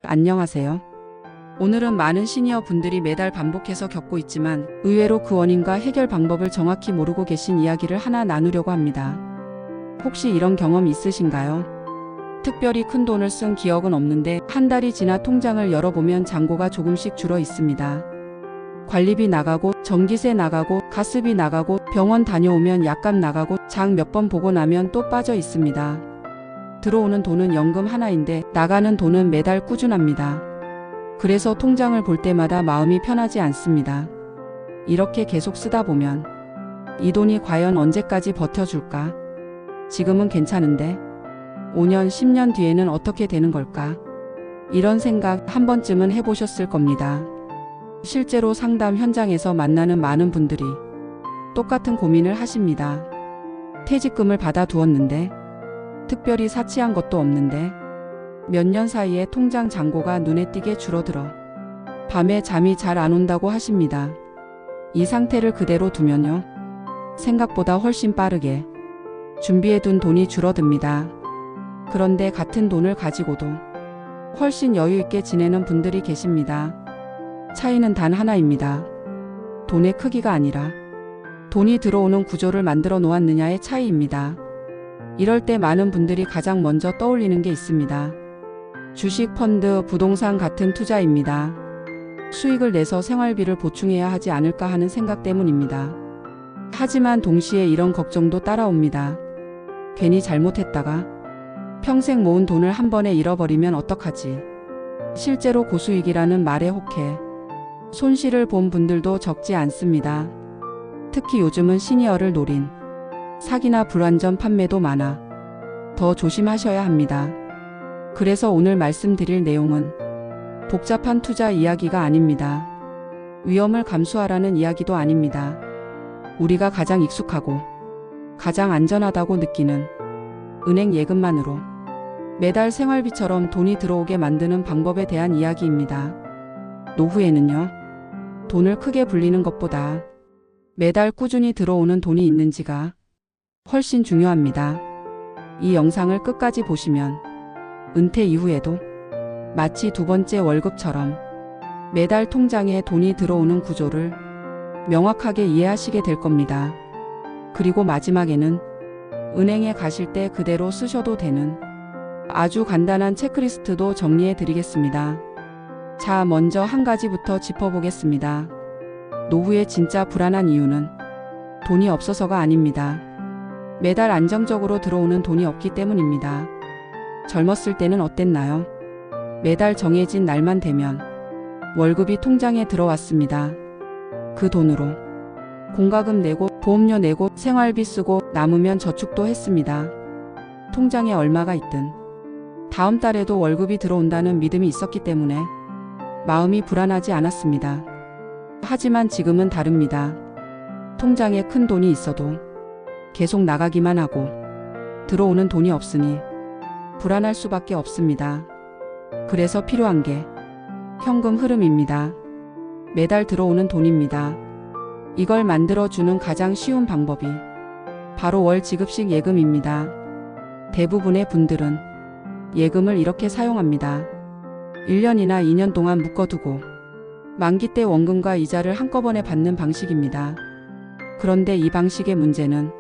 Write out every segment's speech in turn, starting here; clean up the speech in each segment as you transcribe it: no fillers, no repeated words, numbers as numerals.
안녕하세요. 오늘은 많은 시니어 분들이 매달 반복해서 겪고 있지만 의외로 그 원인과 해결 방법을 정확히 모르고 계신 이야기를 하나 나누려고 합니다. 혹시 이런 경험 있으신가요? 특별히 큰 돈을 쓴 기억은 없는데 한 달이 지나 통장을 열어보면 잔고가 조금씩 줄어 있습니다. 관리비 나가고 전기세 나가고 가스비 나가고 병원 다녀오면 약값 나가고 장 몇 번 보고 나면 또 빠져 있습니다. 들어오는 돈은 연금 하나인데 나가는 돈은 매달 꾸준합니다. 그래서 통장을 볼 때마다 마음이 편하지 않습니다. 이렇게 계속 쓰다 보면 이 돈이 과연 언제까지 버텨줄까? 지금은 괜찮은데 5년, 10년 뒤에는 어떻게 되는 걸까? 이런 생각 한 번쯤은 해보셨을 겁니다. 실제로 상담 현장에서 만나는 많은 분들이 똑같은 고민을 하십니다. 퇴직금을 받아두었는데 특별히 사치한 것도 없는데 몇 년 사이에 통장 잔고가 눈에 띄게 줄어들어 밤에 잠이 잘 안 온다고 하십니다. 이 상태를 그대로 두면요, 생각보다 훨씬 빠르게 준비해둔 돈이 줄어듭니다. 그런데 같은 돈을 가지고도 훨씬 여유있게 지내는 분들이 계십니다. 차이는 단 하나입니다. 돈의 크기가 아니라 돈이 들어오는 구조를 만들어 놓았느냐의 차이입니다. 이럴 때 많은 분들이 가장 먼저 떠올리는 게 있습니다. 주식, 펀드, 부동산 같은 투자입니다. 수익을 내서 생활비를 보충해야 하지 않을까 하는 생각 때문입니다. 하지만 동시에 이런 걱정도 따라옵니다. 괜히 잘못했다가 평생 모은 돈을 한 번에 잃어버리면 어떡하지? 실제로 고수익이라는 말에 혹해 손실을 본 분들도 적지 않습니다. 특히 요즘은 시니어를 노린 사기나 불완전 판매도 많아 더 조심하셔야 합니다. 그래서 오늘 말씀드릴 내용은 복잡한 투자 이야기가 아닙니다. 위험을 감수하라는 이야기도 아닙니다. 우리가 가장 익숙하고 가장 안전하다고 느끼는 은행 예금만으로 매달 생활비처럼 돈이 들어오게 만드는 방법에 대한 이야기입니다. 노후에는요, 돈을 크게 불리는 것보다 매달 꾸준히 들어오는 돈이 있는지가 훨씬 중요합니다. 이 영상을 끝까지 보시면 은퇴 이후에도 마치 두 번째 월급처럼 매달 통장에 돈이 들어오는 구조를 명확하게 이해하시게 될 겁니다. 그리고 마지막에는 은행에 가실 때 그대로 쓰셔도 되는 아주 간단한 체크리스트도 정리해 드리겠습니다. 자, 먼저 한 가지부터 짚어보겠습니다. 노후에 진짜 불안한 이유는 돈이 없어서가 아닙니다. 매달 안정적으로 들어오는 돈이 없기 때문입니다. 젊었을 때는 어땠나요? 매달 정해진 날만 되면 월급이 통장에 들어왔습니다. 그 돈으로 공과금 내고 보험료 내고 생활비 쓰고 남으면 저축도 했습니다. 통장에 얼마가 있든 다음 달에도 월급이 들어온다는 믿음이 있었기 때문에 마음이 불안하지 않았습니다. 하지만 지금은 다릅니다. 통장에 큰 돈이 있어도 계속 나가기만 하고 들어오는 돈이 없으니 불안할 수밖에 없습니다. 그래서 필요한 게 현금 흐름입니다. 매달 들어오는 돈입니다. 이걸 만들어주는 가장 쉬운 방법이 바로 월 지급식 예금입니다. 대부분의 분들은 예금을 이렇게 사용합니다. 1년이나 2년 동안 묶어두고 만기 때 원금과 이자를 한꺼번에 받는 방식입니다. 그런데 이 방식의 문제는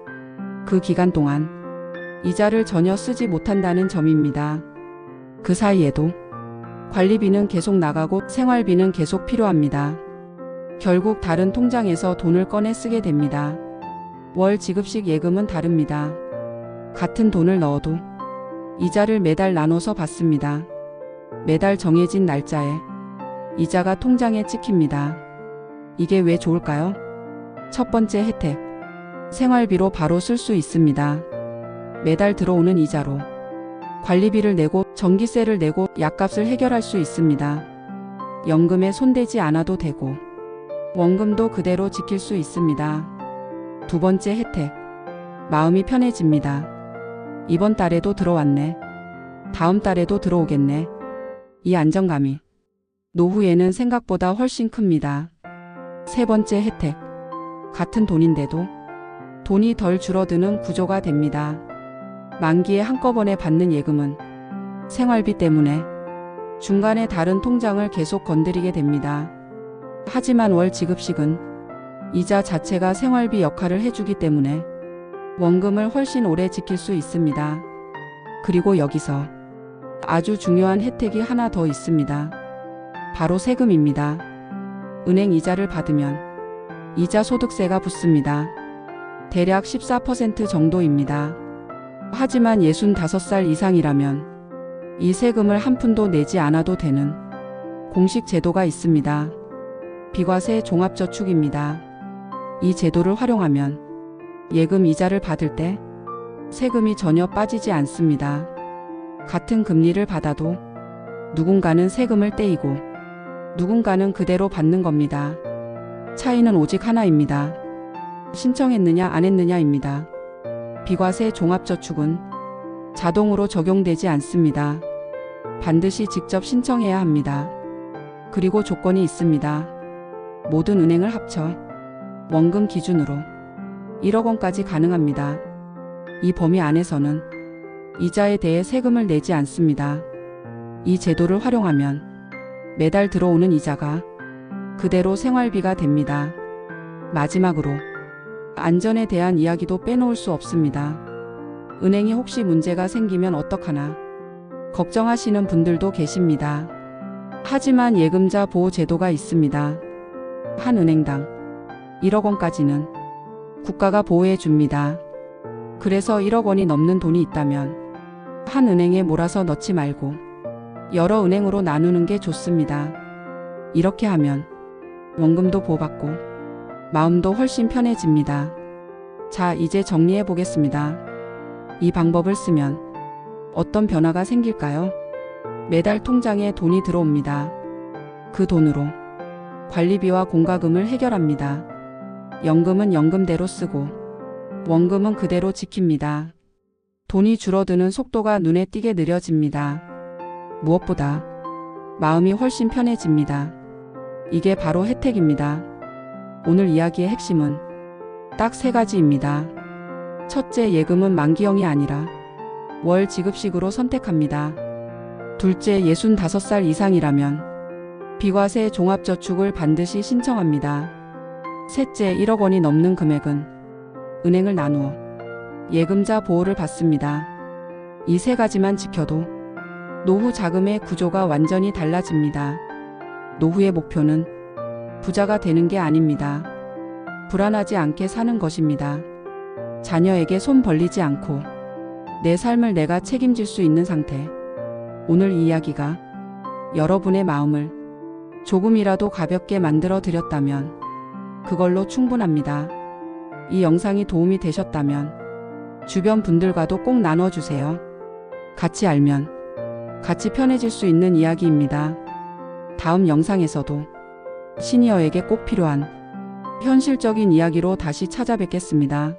그 기간 동안 이자를 전혀 쓰지 못한다는 점입니다. 그 사이에도 관리비는 계속 나가고 생활비는 계속 필요합니다. 결국 다른 통장에서 돈을 꺼내 쓰게 됩니다. 월 지급식 예금은 다릅니다. 같은 돈을 넣어도 이자를 매달 나눠서 받습니다. 매달 정해진 날짜에 이자가 통장에 찍힙니다. 이게 왜 좋을까요? 첫 번째 혜택, 생활비로 바로 쓸 수 있습니다. 매달 들어오는 이자로 관리비를 내고 전기세를 내고 약값을 해결할 수 있습니다. 연금에 손대지 않아도 되고 원금도 그대로 지킬 수 있습니다. 두 번째 혜택, 마음이 편해집니다. 이번 달에도 들어왔네. 다음 달에도 들어오겠네. 이 안정감이 노후에는 생각보다 훨씬 큽니다. 세 번째 혜택, 같은 돈인데도 돈이 덜 줄어드는 구조가 됩니다. 만기에 한꺼번에 받는 예금은 생활비 때문에 중간에 다른 통장을 계속 건드리게 됩니다. 하지만 월 지급식은 이자 자체가 생활비 역할을 해주기 때문에 원금을 훨씬 오래 지킬 수 있습니다. 그리고 여기서 아주 중요한 혜택이 하나 더 있습니다. 바로 세금입니다. 은행 이자를 받으면 이자 소득세가 붙습니다. 대략 14% 정도입니다. 하지만 65살 이상이라면 이 세금을 한 푼도 내지 않아도 되는 공식 제도가 있습니다. 비과세 종합저축입니다. 이 제도를 활용하면 예금 이자를 받을 때 세금이 전혀 빠지지 않습니다. 같은 금리를 받아도 누군가는 세금을 떼이고 누군가는 그대로 받는 겁니다. 차이는 오직 하나입니다. 신청했느냐 안 했느냐입니다. 비과세 종합저축은 자동으로 적용되지 않습니다. 반드시 직접 신청해야 합니다. 그리고 조건이 있습니다. 모든 은행을 합쳐 원금 기준으로 1억 원까지 가능합니다. 이 범위 안에서는 이자에 대해 세금을 내지 않습니다. 이 제도를 활용하면 매달 들어오는 이자가 그대로 생활비가 됩니다. 마지막으로 안전에 대한 이야기도 빼놓을 수 없습니다. 은행이 혹시 문제가 생기면 어떡하나 걱정하시는 분들도 계십니다. 하지만 예금자 보호 제도가 있습니다. 한 은행당 1억 원까지는 국가가 보호해 줍니다. 그래서 1억 원이 넘는 돈이 있다면 한 은행에 몰아서 넣지 말고 여러 은행으로 나누는 게 좋습니다. 이렇게 하면 원금도 보호받고 마음도 훨씬 편해집니다. 자, 이제 정리해 보겠습니다. 이 방법을 쓰면 어떤 변화가 생길까요? 매달 통장에 돈이 들어옵니다. 그 돈으로 관리비와 공과금을 해결합니다. 연금은 연금대로 쓰고 원금은 그대로 지킵니다. 돈이 줄어드는 속도가 눈에 띄게 느려집니다. 무엇보다 마음이 훨씬 편해집니다. 이게 바로 혜택입니다. 오늘 이야기의 핵심은 딱 3가지입니다. 첫째, 예금은 만기형이 아니라 월 지급식으로 선택합니다. 둘째, 65살 이상이라면 비과세 종합저축을 반드시 신청합니다. 셋째, 1억 원이 넘는 금액은 은행을 나누어 예금자 보호를 받습니다. 이 3가지만 지켜도 노후 자금의 구조가 완전히 달라집니다. 노후의 목표는 부자가 되는 게 아닙니다. 불안하지 않게 사는 것입니다. 자녀에게 손 벌리지 않고 내 삶을 내가 책임질 수 있는 상태. 오늘 이 이야기가 여러분의 마음을 조금이라도 가볍게 만들어 드렸다면 그걸로 충분합니다. 이 영상이 도움이 되셨다면 주변 분들과도 꼭 나눠주세요. 같이 알면 같이 편해질 수 있는 이야기입니다. 다음 영상에서도 시니어에게 꼭 필요한 현실적인 이야기로 다시 찾아뵙겠습니다.